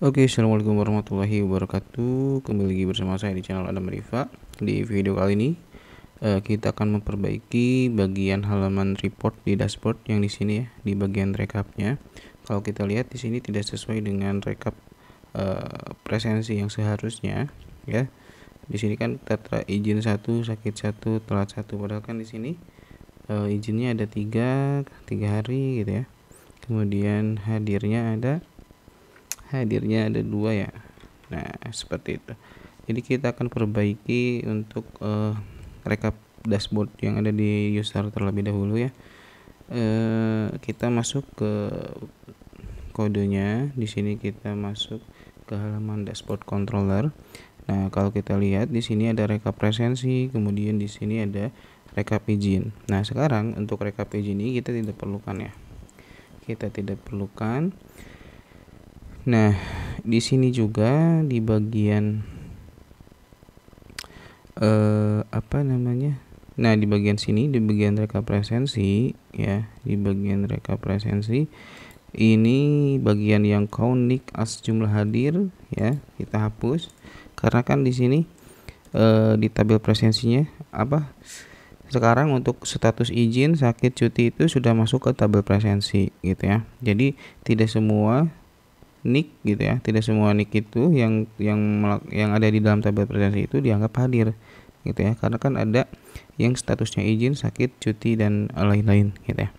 Oke, assalamualaikum warahmatullahi wabarakatuh. Kembali lagi bersama saya di channel Adam Rifa. Di video kali ini kita akan memperbaiki bagian halaman report di dashboard yang di sini ya, di bagian rekapnya. Kalau kita lihat di sini tidak sesuai dengan rekap presensi yang seharusnya ya. Di sini kan tertera izin 1, sakit 1, telat 1, padahal kan di sini izinnya ada 3 hari gitu ya. Kemudian hadirnya ada 2 ya. Nah, seperti itu. Jadi kita akan perbaiki untuk rekap dashboard yang ada di user terlebih dahulu ya. Kita masuk ke kodenya. Di sini kita masuk ke halaman dashboard controller. Nah, kalau kita lihat di sini ada rekap presensi, kemudian di sini ada rekap izin. Nah, sekarang untuk rekap izin ini kita tidak perlukan ya. Kita tidak perlukan. Nah, di sini juga di bagian Nah, di bagian sini di bagian rekap presensi ya, di bagian rekap presensi ini bagian yang count nick as jumlah hadir ya, kita hapus karena kan di sini di tabel presensinya sekarang untuk status izin, sakit, cuti itu sudah masuk ke tabel presensi gitu ya. Jadi tidak semua nick gitu ya, tidak semua nick itu yang ada di dalam tabel presensi itu dianggap hadir gitu ya, karena kan ada yang statusnya izin, sakit, cuti dan lain-lain gitu ya.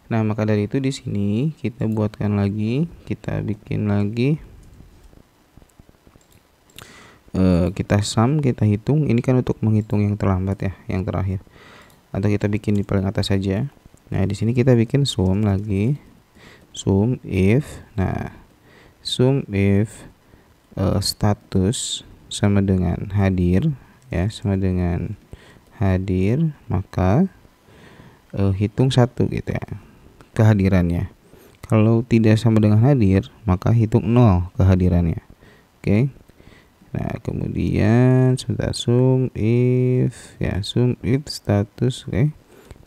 Nah, maka dari itu di sini kita buatkan lagi, kita bikin lagi, kita sum, kita hitung. Ini kan untuk menghitung yang terlambat ya, yang terakhir, atau kita bikin di paling atas saja. Nah, di sini kita bikin sum lagi, sum if. Nah, sum if status sama dengan hadir ya, sama dengan hadir, maka hitung 1 gitu ya kehadirannya. Kalau tidak sama dengan hadir, maka hitung 0 kehadirannya. Oke. Nah, kemudian sudah sum if ya, sum if status. Oke.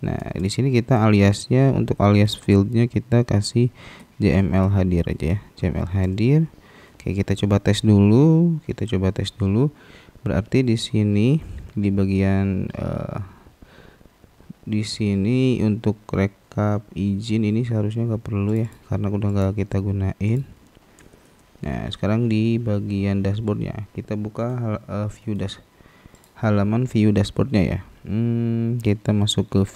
Nah, di sini kita aliasnya, untuk alias fieldnya kita kasih JML hadir aja ya, JML hadir. Oke, kita coba tes dulu, Berarti di sini di bagian di sini untuk rekap izin ini seharusnya nggak perlu ya, karena udah nggak kita gunain. Nah, sekarang di bagian dashboardnya kita buka halaman view dashboardnya ya. Kita masuk ke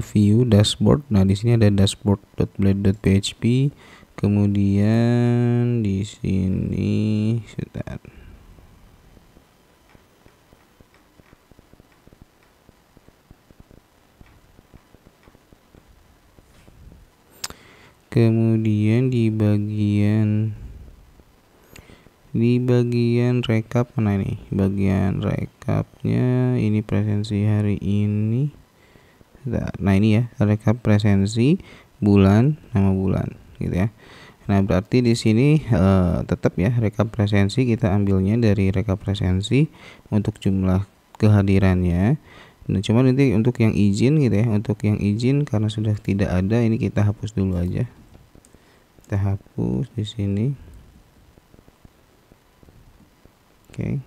view dashboard. Nah, di sini ada dashboard.blade.php. Kemudian di sini kemudian di bagian rekap mana nih? Bagian rekapnya ini presensi hari ini. Nah, ini ya, rekap presensi bulan, nama bulan gitu ya. Nah, berarti di sini tetap ya, rekap presensi kita ambilnya dari rekap presensi untuk jumlah kehadirannya. Nah, cuma nanti untuk yang izin gitu ya, untuk yang izin karena sudah tidak ada, ini kita hapus dulu aja. Kita hapus di sini. Oke.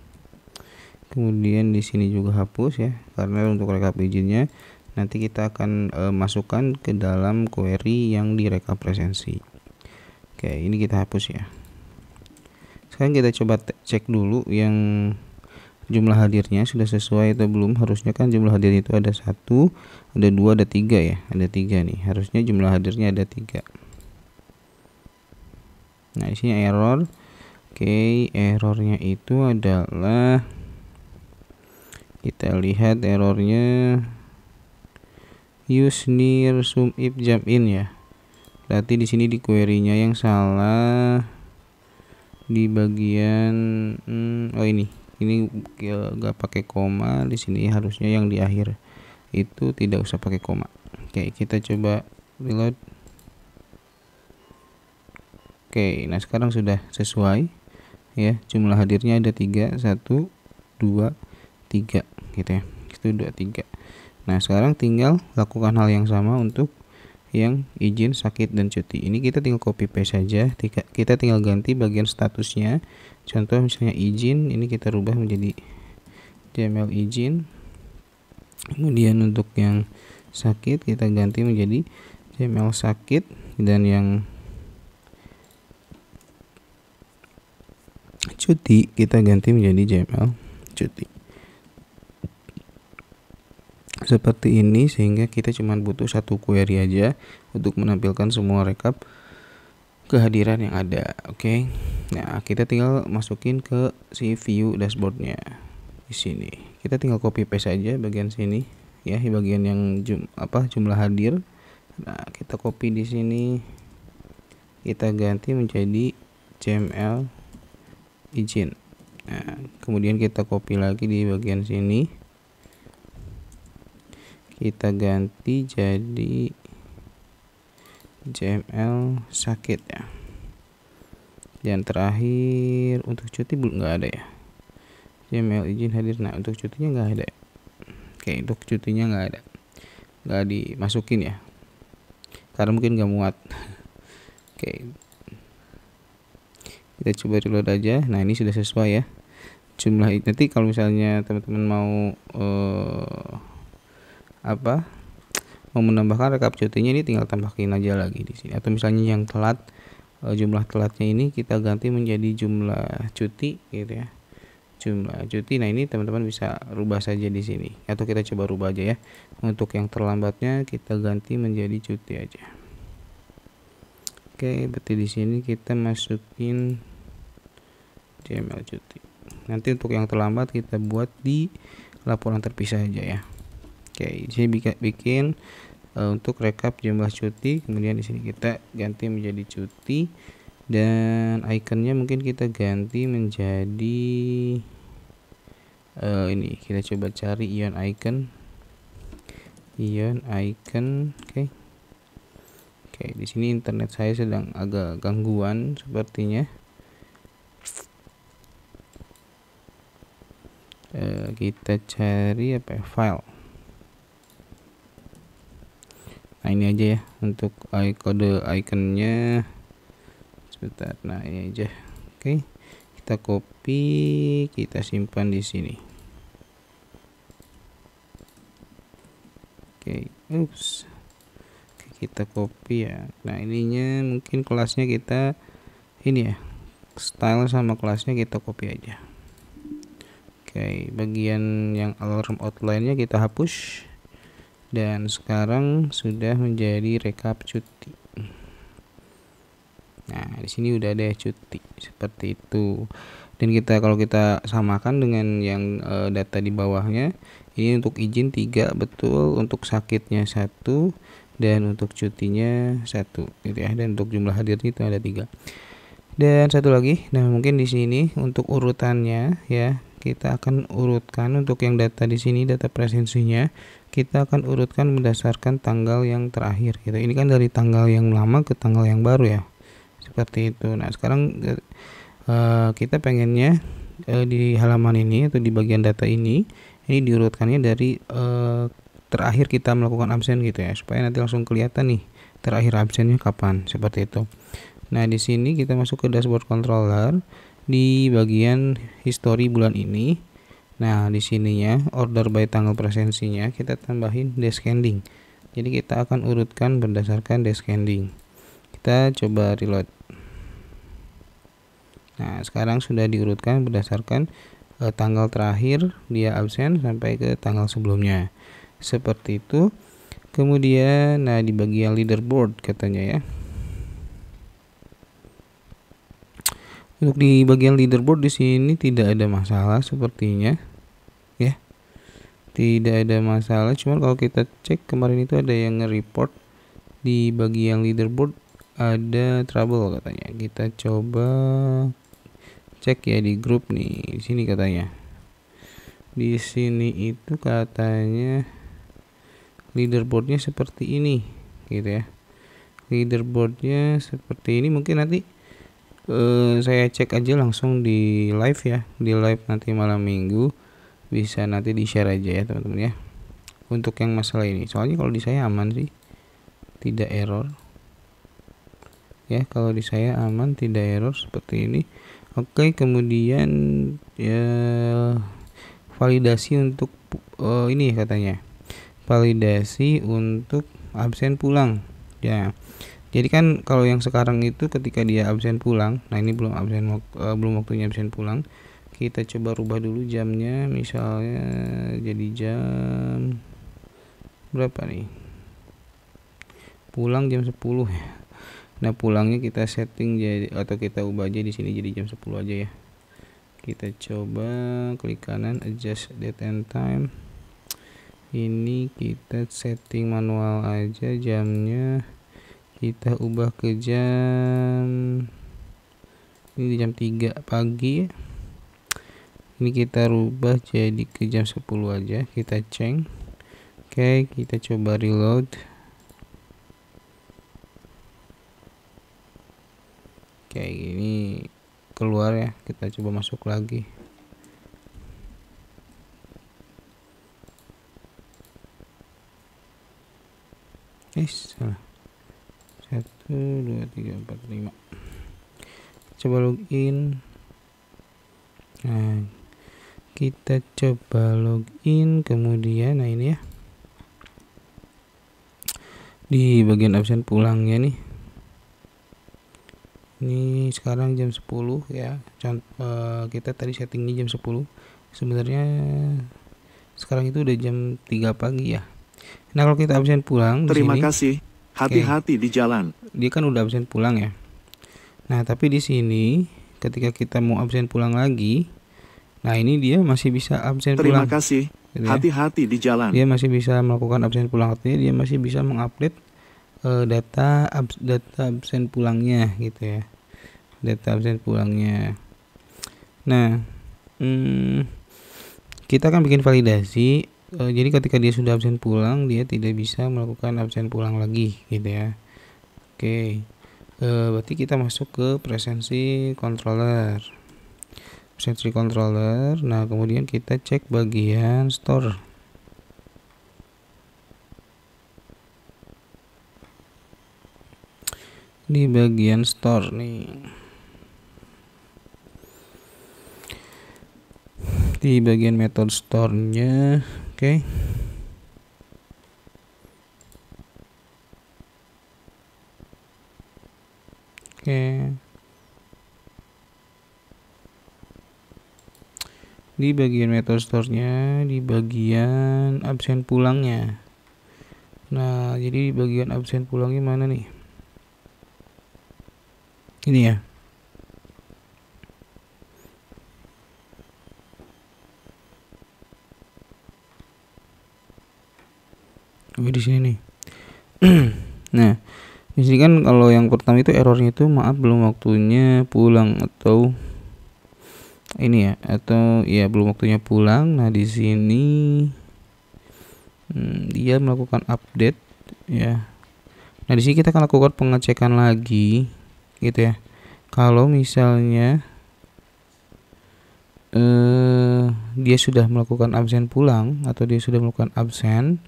Kemudian di sini juga hapus ya, karena untuk rekap izinnya nanti kita akan masukkan ke dalam query yang di rekap presensi. Oke, ini kita hapus ya. Sekarang kita coba cek dulu yang jumlah hadirnya sudah sesuai atau belum. Harusnya kan jumlah hadirnya itu ada 1, ada 2, ada 3 ya. Ada 3 nih. Harusnya jumlah hadirnya ada 3. Nah, di sini error. Oke, errornya itu adalah, kita lihat errornya use near sum if jump in ya. Berarti di sini di query-nya yang salah di bagian ini nggak pakai koma. Di sini harusnya yang di akhir itu tidak usah pakai koma. Oke, kita coba reload. Oke, nah sekarang sudah sesuai ya, jumlah hadirnya ada 3, 1, 2, 3 gitu ya. Itu 2, 3. Nah, sekarang tinggal lakukan hal yang sama untuk yang izin, sakit, dan cuti. Ini kita tinggal copy paste saja, kita tinggal ganti bagian statusnya. Contoh misalnya izin, ini kita rubah menjadi JML izin. Kemudian untuk yang sakit kita ganti menjadi JML sakit, dan yang cuti kita ganti menjadi JML cuti. Seperti ini, sehingga kita cuma butuh satu query aja untuk menampilkan semua rekap kehadiran yang ada. Oke. Nah, kita tinggal masukin ke si view dashboardnya. Di sini kita tinggal copy paste aja bagian sini ya, bagian yang jumlah hadir. Nah, kita copy di sini, kita ganti menjadi JML izin. Nah, kemudian kita copy lagi di bagian sini, kita ganti jadi JML sakit ya. Dan terakhir untuk cuti belum, nggak ada ya, JML izin hadir. Nah, untuk cutinya nggak ada. Oke, untuk cutinya nggak dimasukin ya, karena mungkin nggak muat. Oke, kita coba reload aja. Nah, ini sudah sesuai ya jumlah. Nanti kalau misalnya teman-teman mau mau menambahkan rekap cutinya, ini tinggal tambahkan aja lagi di sini. Atau misalnya yang telat, jumlah telatnya ini kita ganti menjadi jumlah cuti gitu ya, jumlah cuti. Nah, ini teman-teman bisa rubah saja di sini, atau kita coba rubah aja ya. Untuk yang terlambatnya kita ganti menjadi cuti aja. Oke, berarti di sini kita masukin JML cuti. Nanti untuk yang terlambat kita buat di laporan terpisah aja ya. Oke, di sini bikin untuk rekap jumlah cuti, kemudian di sini kita ganti menjadi cuti, dan ikonnya mungkin kita ganti menjadi ini. Kita coba cari ion icon. Oke. Oke, di sini internet saya sedang agak gangguan sepertinya. Kita cari file. Nah, ini aja ya untuk kode iconnya. Sebentar. Nah, ini aja. Oke, kita copy, kita simpan di sini. Oke, kita copy ya. Nah, ininya mungkin kelasnya kita ini ya, style sama kelasnya kita copy aja. Oke, bagian yang alarm outline-nya kita hapus. Dan sekarang sudah menjadi rekap cuti. Nah, di sini udah ada cuti seperti itu. Dan kalau kita samakan dengan yang data di bawahnya, ini untuk izin 3 betul, untuk sakitnya 1, dan untuk cutinya 1 gitu ya. Dan untuk jumlah hadirnya itu ada 3. Dan satu lagi, nah mungkin di sini untuk urutannya ya, kita akan urutkan untuk yang data di sini, data presensinya kita akan urutkan berdasarkan tanggal yang terakhir gitu. Ini kan dari tanggal yang lama ke tanggal yang baru ya, seperti itu. Nah, sekarang kita pengennya di halaman ini atau di bagian data ini diurutkannya dari terakhir kita melakukan absen gitu ya, supaya nanti langsung kelihatan nih terakhir absennya kapan, seperti itu. Nah, di sini kita masuk ke dashboard controller di bagian history bulan ini. Nah, di sininya order by tanggal presensinya kita tambahin descending. Jadi kita akan urutkan berdasarkan descending. Kita coba reload. Nah, sekarang sudah diurutkan berdasarkan tanggal terakhir dia absen sampai ke tanggal sebelumnya. Seperti itu. Kemudian nah di bagian leaderboard katanya ya. Untuk di bagian leaderboard di sini tidak ada masalah sepertinya, ya, tidak ada masalah. Cuman kalau kita cek kemarin itu ada yang nge-report di bagian leaderboard ada trouble katanya. Kita coba cek ya di grup nih. Di sini katanya. Di sini itu katanya leaderboardnya seperti ini, gitu ya. Leaderboardnya seperti ini. Mungkin nanti saya cek aja langsung di live ya, di live nanti malam minggu, bisa nanti di share aja ya teman-teman ya untuk yang masalah ini. Soalnya kalau di saya aman sih, tidak error ya. Kalau di saya aman, tidak error seperti ini. Oke, kemudian ya validasi untuk ini katanya validasi untuk absen pulang ya. Jadi kan kalau yang sekarang itu ketika dia absen pulang, nah ini belum belum waktunya absen pulang. Kita coba rubah dulu jamnya, misalnya jadi jam berapa nih? Pulang jam 10 ya. Nah, pulangnya kita setting jadi atau kita ubah aja di sini jadi jam 10 aja ya. Kita coba klik kanan adjust date and time. Ini kita setting manual aja jamnya. Kita ubah ke jam ini jam 3 pagi. Ini kita rubah jadi ke jam 10 aja. Kita change. Oke, kita coba reload. Kayak gini keluar ya. Kita coba masuk lagi. Salah. 1 2 3 4 5. Coba login. Nah, kita coba login, kemudian nah ini ya di bagian absen pulangnya nih. Ini sekarang jam 10 ya. Kita tadi settingnya jam 10. Sebenarnya sekarang itu udah jam 3 pagi ya. Nah, kalau kita absen pulang Terima di sini, kasih. Hati-hati di jalan. Dia kan udah absen pulang ya. Nah, tapi di sini ketika kita mau absen pulang lagi, nah ini dia masih bisa absen Terima pulang. kasih. Gitu ya. Hati-hati di jalan. Dia masih bisa melakukan absen pulang, artinya dia masih bisa mengupdate data absen pulangnya gitu ya. Data absen pulangnya. Nah, kita akan bikin validasi. Jadi ketika dia sudah absen pulang, dia tidak bisa melakukan absen pulang lagi gitu ya. Oke. Berarti kita masuk ke presensi controller. Presensi controller. Nah, kemudian kita cek bagian store. Di bagian store nih. Di bagian method store-nya, oke. Di bagian method store-nya, di bagian absen pulangnya. Nah, jadi di bagian absen pulangnya mana nih? Ini ya. Di sini nih. Nah, di sini kan kalau yang pertama itu errornya itu maaf belum waktunya pulang atau ini ya, atau ya belum waktunya pulang. Nah, di sini dia melakukan update ya. Nah, di sini kita akan lakukan pengecekan lagi gitu ya. Kalau misalnya dia sudah melakukan absen pulang atau dia sudah melakukan absen,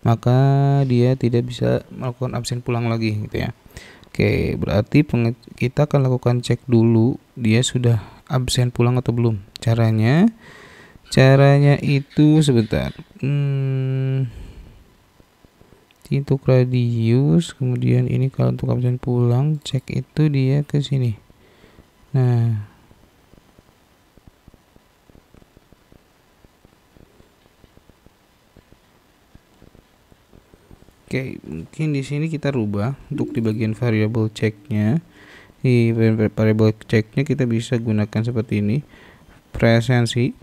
maka dia tidak bisa melakukan absen pulang lagi gitu ya. Oke, berarti kita akan lakukan cek dulu dia sudah absen pulang atau belum. Caranya itu sebentar. Untuk radius, kemudian ini kalau untuk absen pulang, cek itu dia ke sini. Nah, oke, mungkin di sini kita rubah untuk di bagian variable checknya. Di variable checknya kita bisa gunakan seperti ini,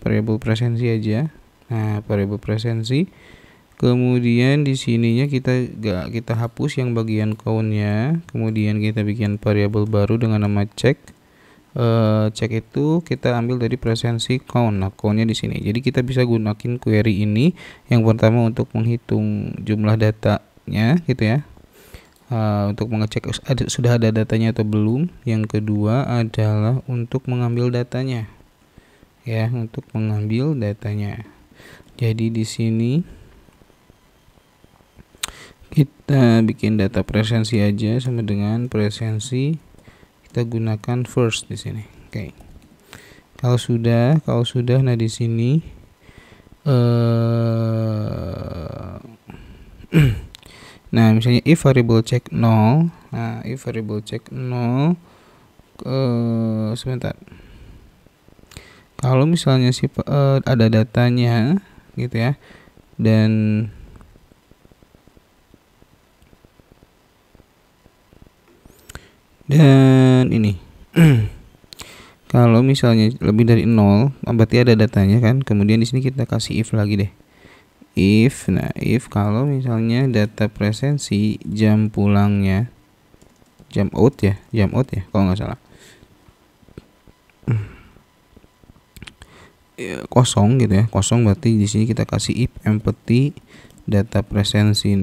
variable presensi aja. Nah, variable presensi. Kemudian di sininya kita hapus yang bagian count-nya. Kemudian kita bikin variable baru dengan nama check. Cek itu kita ambil dari presensi count. Nah, count-nya di sini. Jadi kita bisa gunakan query ini yang pertama untuk menghitung jumlah datanya gitu ya. Untuk mengecek sudah ada datanya atau belum. Yang kedua adalah untuk mengambil datanya. Ya, untuk mengambil datanya. Jadi di sini Kita bikin data presensi aja sama dengan presensi. Kita gunakan first di sini. Oke. Kalau sudah, nah di sini nah misalnya if variable check 0. Nah, if variable check 0 sebentar. Kalau misalnya ada datanya gitu ya, dan ini kalau misalnya lebih dari 0, berarti ada datanya kan. Kemudian di sini kita kasih if lagi deh. If kalau misalnya data presensi jam pulangnya jam out ya kalau nggak salah kosong gitu ya, kosong, berarti di sini kita kasih if empty data presensi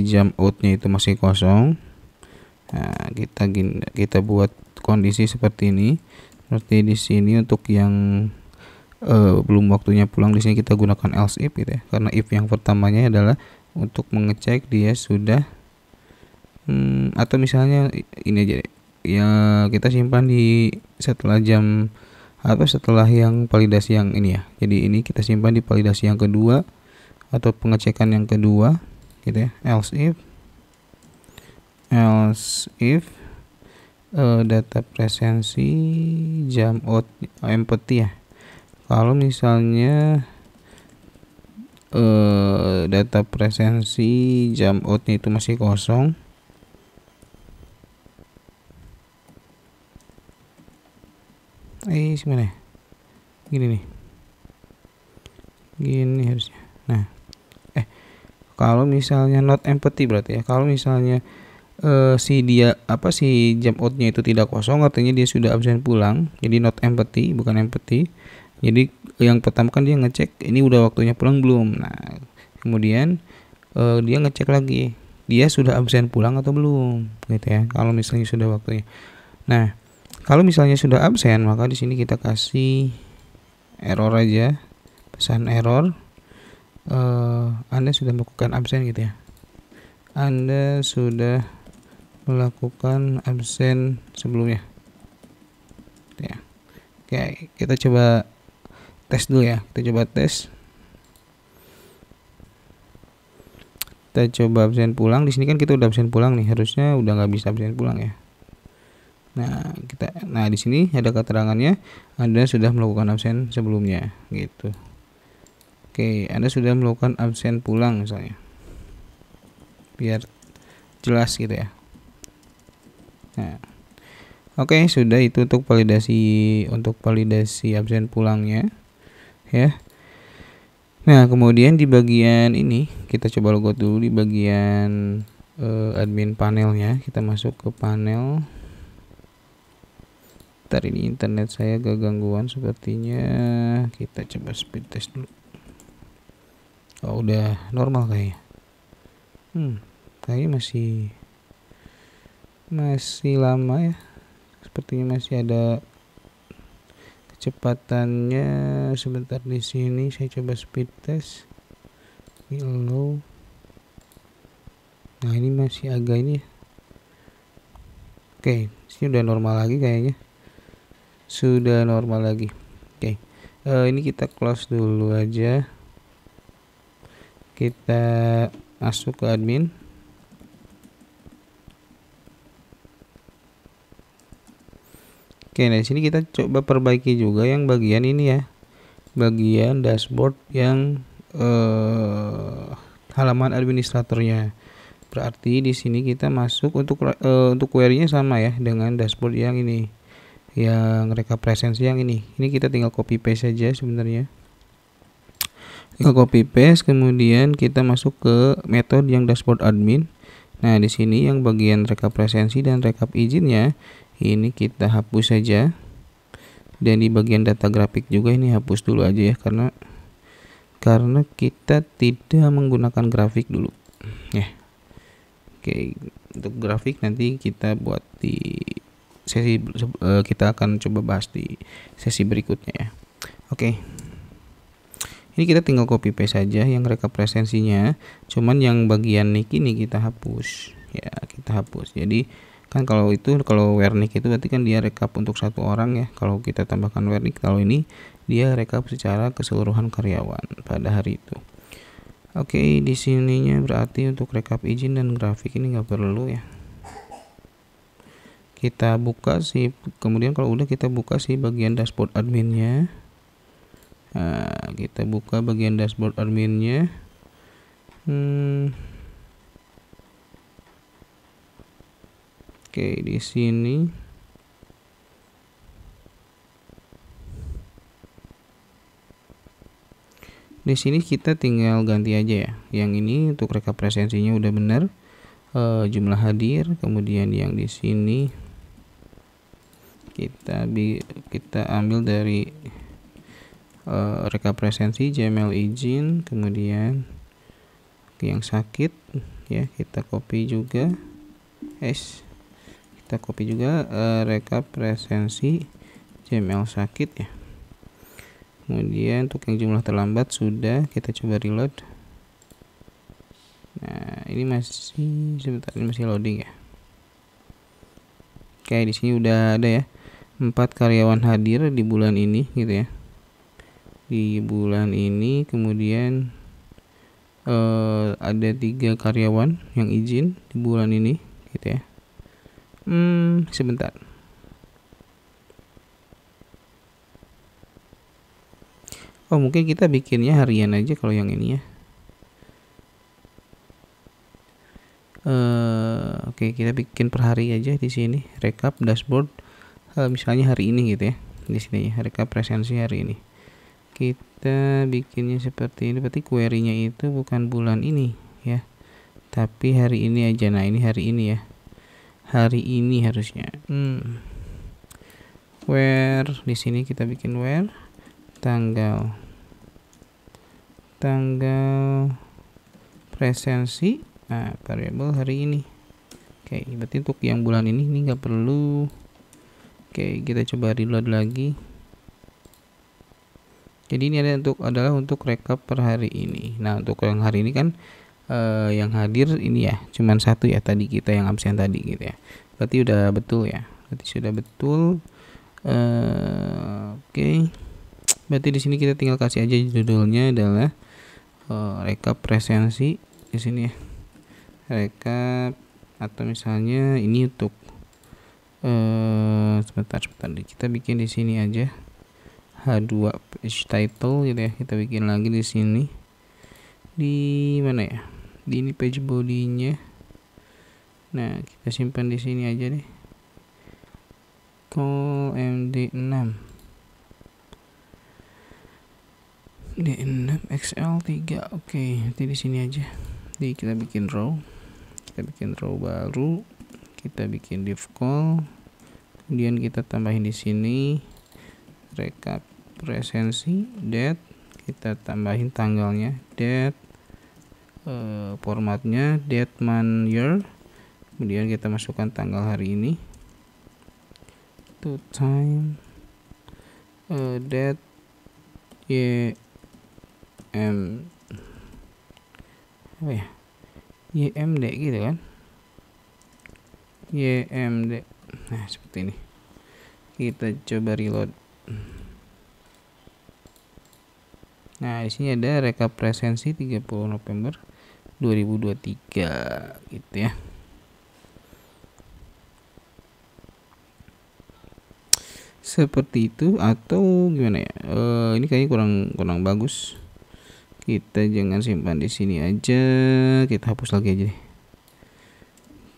jam outnya itu masih kosong. Nah, kita buat kondisi seperti ini. Seperti di sini untuk yang belum waktunya pulang, di sini kita gunakan else if gitu ya. Karena if yang pertamanya adalah untuk mengecek dia sudah atau misalnya ini aja deh. Ya kita simpan di setelah yang validasi yang ini ya. Jadi ini kita simpan di validasi yang kedua atau pengecekan yang kedua gitu ya. Else if data presensi jam out empty ya. Kalau misalnya data presensi jam outnya itu masih kosong, gimana ya? Gini harusnya. Nah, kalau misalnya not empty berarti ya, kalau misalnya si jam outnya itu tidak kosong, artinya dia sudah absen pulang. Jadi not empty, bukan empty. Jadi yang pertama kan dia ngecek ini udah waktunya pulang belum. Nah, kemudian dia ngecek lagi dia sudah absen pulang atau belum gitu ya, kalau misalnya sudah waktunya. Nah, kalau misalnya sudah absen, maka di sini kita kasih error aja, pesan error. Anda sudah melakukan absen gitu ya. Anda sudah melakukan absen sebelumnya. Ya. Oke, kita coba tes dulu ya. Kita coba absen pulang. Di sini kan kita udah absen pulang nih, harusnya udah nggak bisa absen pulang ya. Nah, di sini ada keterangannya Anda sudah melakukan absen sebelumnya gitu. Oke, Anda sudah melakukan absen pulang misalnya. Biar jelas gitu ya. Nah, oke, sudah itu untuk validasi absen pulangnya ya. Nah, kemudian di bagian ini kita coba logout dulu di bagian admin panelnya. Kita masuk ke panel. Ntar ini internet saya agak gangguan sepertinya. Kita coba speed test dulu. Oh, udah normal kayaknya. Kayaknya masih lama ya. Sepertinya masih ada kecepatannya. Sebentar, di sini saya coba speed test. Low. Nah, ini masih agak ini ya. Oke, sini udah normal lagi kayaknya. Sudah normal lagi. Oke. Ini kita close dulu aja. Kita masuk ke admin. Oke, nah di sini kita coba perbaiki juga yang bagian ini ya. Bagian dashboard yang halaman administratornya. Berarti di sini kita masuk untuk query-nya sama ya dengan dashboard yang ini. Yang rekap presensi yang ini kita tinggal copy paste saja sebenarnya. Tinggal copy paste, kemudian kita masuk ke metode yang dashboard admin. Nah, di sini yang bagian rekap presensi dan rekap izinnya ini kita hapus saja. Dan di bagian data grafik juga ini hapus dulu aja ya, karena kita tidak menggunakan grafik dulu ya. Oke, untuk grafik nanti kita buat di sesi kita akan coba bahas di sesi berikutnya ya. Oke. Ini kita tinggal copy paste saja yang rekap presensinya, cuman yang bagian nick ini kita hapus ya, kita hapus. Jadi kan kalau where nick itu berarti kan dia rekap untuk satu orang ya. Kalau kita tambahkan where nick, kalau ini dia rekap secara keseluruhan karyawan pada hari itu. Oke, di sininya berarti untuk rekap izin dan grafik ini nggak perlu ya. Kita buka sih, kemudian kalau udah kita buka sih bagian dashboard adminnya. Nah, kita buka bagian dashboard adminnya. Oke, di sini kita tinggal ganti aja ya. Yang ini untuk rekap presensinya udah benar, jumlah hadir. Kemudian yang di sini kita ambil dari rekap presensi Gmail izin, kemudian yang sakit ya kita copy juga, kita copy juga rekap presensi Gmail sakit ya. Kemudian untuk yang jumlah terlambat sudah, kita coba reload. Nah, ini masih sebentar, ini masih loading ya. Oke, di sini udah ada ya 4 karyawan hadir di bulan ini gitu ya. Di bulan ini kemudian ada 3 karyawan yang izin di bulan ini gitu ya. Sebentar. Oh, mungkin kita bikinnya harian aja kalau yang ini ya. Oke, kita bikin per hari aja di sini. Rekap dashboard misalnya hari ini gitu ya. Di sini ya, rekap presensi hari ini. Kita bikinnya seperti ini, berarti query-nya itu bukan bulan ini ya, tapi hari ini aja. Nah, ini hari ini ya, hari ini harusnya. Where di sini kita bikin where tanggal presensi, nah variabel hari ini. Oke, berarti untuk yang bulan ini nggak perlu. Oke, kita coba reload lagi. Jadi ini adalah untuk rekap per hari ini. Nah, untuk yang hari ini kan yang hadir ini ya cuman 1 ya, tadi kita yang absen tadi gitu ya. Berarti udah betul ya. Berarti sudah betul. Oke. Berarti di sini kita tinggal kasih aja judulnya adalah rekap presensi di sini ya. Rekap, atau misalnya ini untuk sebentar kita bikin di sini aja. H2 page title gitu ya, kita bikin lagi di sini. Di mana ya? Di ini page body-nya. Nah, kita simpan di sini aja deh. Call MD6. D6 XL3. Oke, nanti di sini aja. Jadi kita bikin row. Kita bikin row baru. Kita bikin div call. Kemudian kita tambahin di sini rekap presensi date, kita tambahin tanggalnya date, formatnya date month year, kemudian kita masukkan tanggal hari ini, to time, date YMD gitu kan, YMD. Nah, seperti ini. Kita coba reload. Nah, di sini ada rekap presensi 30 November 2023 gitu ya. Seperti itu, atau gimana ya? Ini kayaknya kurang bagus. Kita jangan simpan di sini aja. Kita hapus lagi aja deh.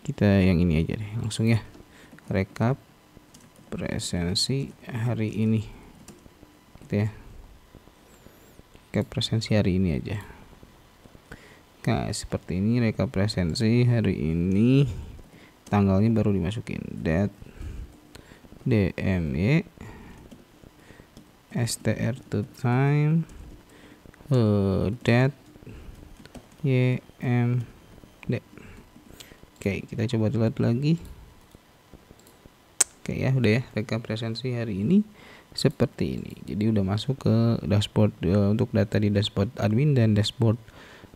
Kita yang ini aja deh, langsung ya. Rekap presensi hari ini. Gitu ya. Rekap presensi hari ini aja. Nah, seperti ini rekap presensi hari ini. Tanggalnya baru dimasukin. Date DMY STR to time, date YMD. Oke, kita coba lihat lagi. Oke ya, udah ya, rekap presensi hari ini seperti ini. Jadi udah masuk ke dashboard, untuk data di dashboard admin dan dashboard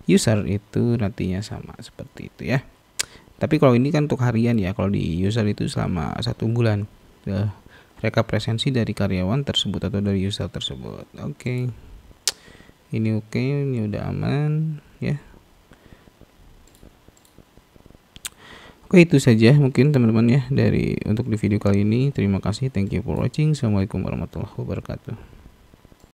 user itu nantinya sama seperti itu ya. Tapi kalau ini kan untuk harian ya, kalau di user itu selama 1 bulan, rekap presensi dari karyawan tersebut atau dari user tersebut. Oke, ini oke, ini udah aman ya. Oke, itu saja mungkin teman-teman ya untuk di video kali ini. Terima kasih, thank you for watching. Assalamualaikum warahmatullahi wabarakatuh.